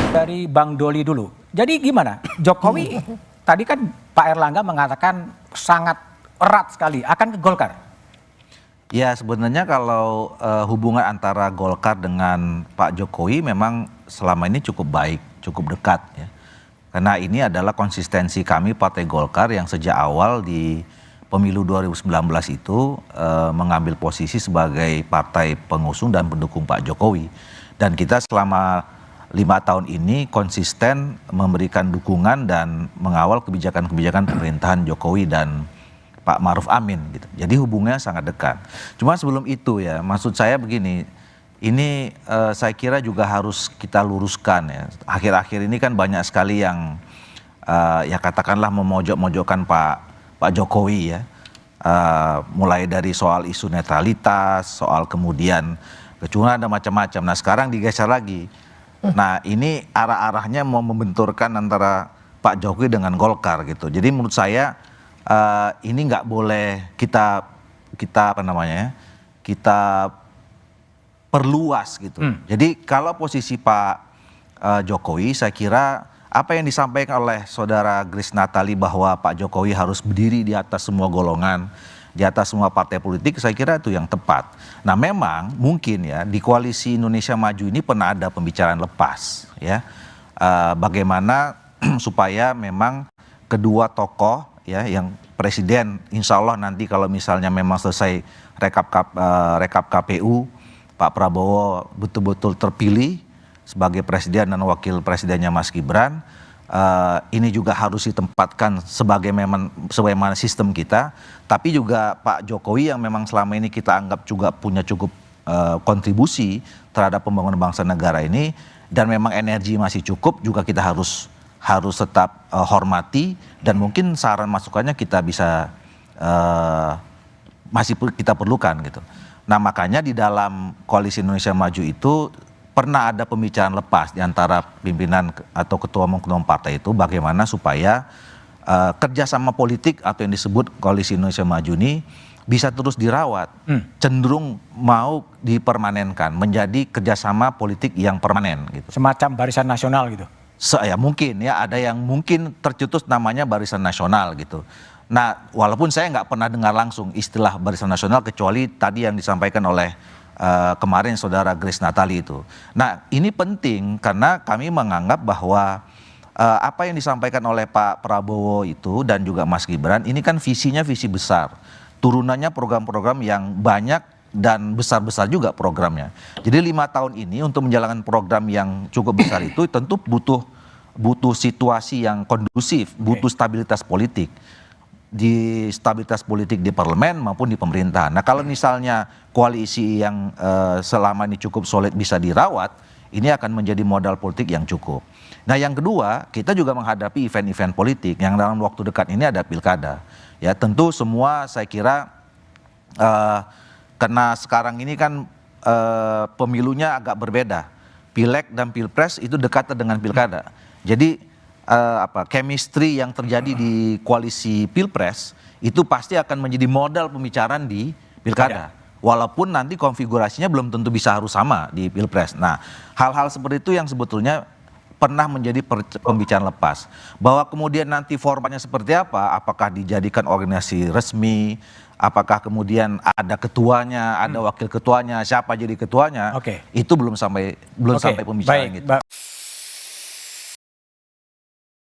Dari Bang Doli dulu. Jadi gimana? Jokowi tadi kan Pak Erlangga mengatakan sangat erat sekali akan ke Golkar. Ya sebenarnya kalau hubungan antara Golkar dengan Pak Jokowi memang selama ini cukup baik, cukup dekat ya. Karena ini adalah konsistensi kami Partai Golkar yang sejak awal di pemilu 2019 itu mengambil posisi sebagai partai pengusung dan pendukung Pak Jokowi. Dan kita selama 5 tahun ini konsisten memberikan dukungan dan mengawal kebijakan-kebijakan pemerintahan Jokowi dan Pak Ma'ruf Amin gitu. Jadi hubungannya sangat dekat. Cuma sebelum itu ya, maksud saya begini, ini saya kira juga harus kita luruskan ya. Akhir-akhir ini kan banyak sekali yang ya katakanlah memojok-mojokkan Pak Jokowi ya. Mulai dari soal isu netralitas, soal kemudian kecurangan ada macam-macam. Nah sekarang digeser lagi. Nah ini arah-arahnya mau membenturkan antara Pak Jokowi dengan Golkar gitu. Jadi menurut saya ini nggak boleh kita apa namanya ya, kita perluas gitu. Jadi kalau posisi Pak Jokowi saya kira apa yang disampaikan oleh saudara Grace Natali bahwa Pak Jokowi harus berdiri di atas semua golongan, di atas semua partai politik, saya kira itu yang tepat. Nah memang mungkin ya di koalisi Indonesia Maju ini pernah ada pembicaraan lepas ya, bagaimana supaya memang kedua tokoh ya yang presiden insya Allah nanti kalau misalnya memang selesai rekap KPU Pak Prabowo betul-betul terpilih sebagai presiden dan wakil presidennya Mas Gibran, ini juga harus ditempatkan sebagaimana sistem kita, tapi juga Pak Jokowi yang memang selama ini kita anggap juga punya cukup kontribusi terhadap pembangunan bangsa negara ini dan memang energi masih cukup juga kita harus tetap hormati dan mungkin saran masukannya kita bisa masih kita perlukan gitu. Nah makanya di dalam koalisi Indonesia Maju itu pernah ada pembicaraan lepas di antara pimpinan atau ketua umum partai itu bagaimana supaya kerjasama politik atau yang disebut koalisi Indonesia Maju ini bisa terus dirawat, cenderung mau dipermanenkan menjadi kerjasama politik yang permanen gitu. Semacam barisan nasional gitu. Ya mungkin ya ada yang mungkin tercetus namanya Barisan Nasional gitu. Nah walaupun saya nggak pernah dengar langsung istilah Barisan Nasional kecuali tadi yang disampaikan oleh kemarin saudara Grace Natali itu. Nah ini penting karena kami menganggap bahwa apa yang disampaikan oleh Pak Prabowo itu dan juga Mas Gibran ini kan visinya visi besar. Turunannya program-program yang banyak dan besar-besar juga programnya. Jadi 5 tahun ini untuk menjalankan program yang cukup besar itu tentu butuh situasi yang kondusif, butuh stabilitas politik. Di stabilitas politik di parlemen maupun di pemerintahan. Nah kalau misalnya koalisi yang selama ini cukup solid bisa dirawat, ini akan menjadi modal politik yang cukup. Nah yang kedua, kita juga menghadapi event-event politik yang dalam waktu dekat ini ada pilkada. Ya tentu semua saya kira karena sekarang ini kan pemilunya agak berbeda. Pileg dan pilpres itu dekat dengan pilkada. Jadi chemistry yang terjadi di koalisi pilpres itu pasti akan menjadi modal pembicaraan di pilkada. Walaupun nanti konfigurasinya belum tentu bisa harus sama di pilpres. Nah hal-hal seperti itu yang sebetulnya pernah menjadi pembicaraan lepas. Bahwa kemudian nanti formatnya seperti apa, apakah dijadikan organisasi resmi, apakah kemudian ada ketuanya, ada wakil ketuanya, siapa jadi ketuanya, itu belum sampai pembicaraan gitu.